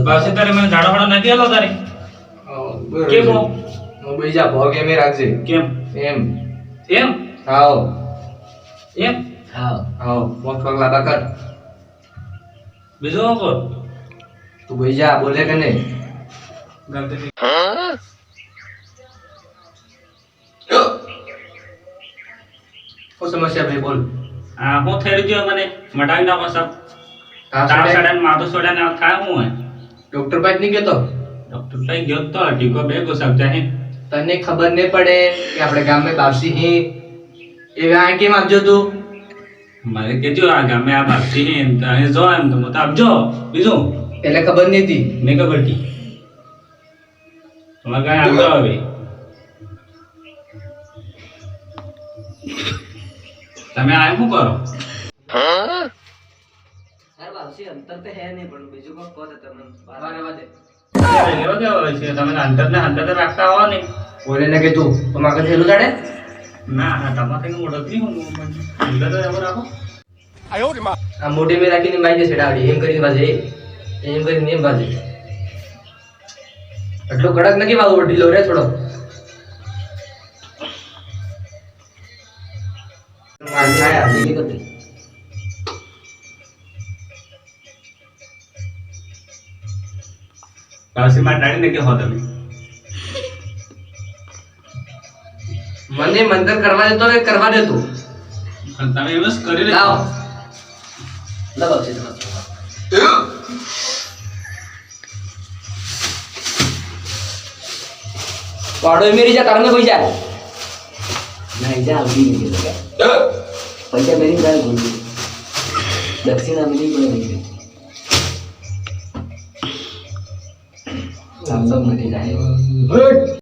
બાવસી તારે મને ઝાડો વાળો નથી આલો તારે કેમ હું બીજા ભોગ એમે રાખજે કેમ એમ એમ આવો એમ આવો મોટ પગલા બકર બીજું કોણ તું બીજા બોલે કે નહીં ગલતી શું સમસ્યા ભાઈ બોલ આ હું થઈ ગયો મને મટાવી નાખો સબ તાવ સડન માથું સડન આ થાય હું હે ડોક્ટર પાસે નહીં ગયો ડોક્ટર પાસે ગયો તો ટીકો બે કો સમજા હે તને ખબર નહીં પડે કે આપણે ગામમાં બાપસી હી એ આ કેમ આપજો તું મારે કેજો આ ગામે આ બાપસી હે તો અહીં જો એમ તો મત આપજો બીજું એટલે ખબર નહીં હતી નહીં ખબર હતી તમારે કાંઈ આપજો હવે તમે આ શું કરો સર બાપસી અંતર તો હે નહીં પણ બીજું કોઈ કહો તો તમને બહાર આવવા દે એવો કેવો હોય છે તમે અંતર તો રાખતા હો ને બોલે ને કે તું તો માગે થેલું જાડે ના ના તમારે કઈ મોટો નહીં હું અંદર તો એવો રાખો આ મોટી મેં રાખીને બાઈ દે છેડાવડી એમ કરીને બાજે એમ કરીને એમ બાજે એટલો કડક નથી બાબુ ઢીલો રે થોડો માર થાય આ દીદી કતી પાછી માં ડાડીને કે હો તમે મને મંતર કરવા દેતો કે કરવા દેતો તમે એમ જ કરી લાવ લેજો લાવ બાપસી તમે પાડો મેરી જા તારને પૈસા नहीं जा अभी नहीं लगा पैसा मेरी गाड़ी बोल दी दक्षिणा में नहीं पड़ेगी हम सब मरे जाए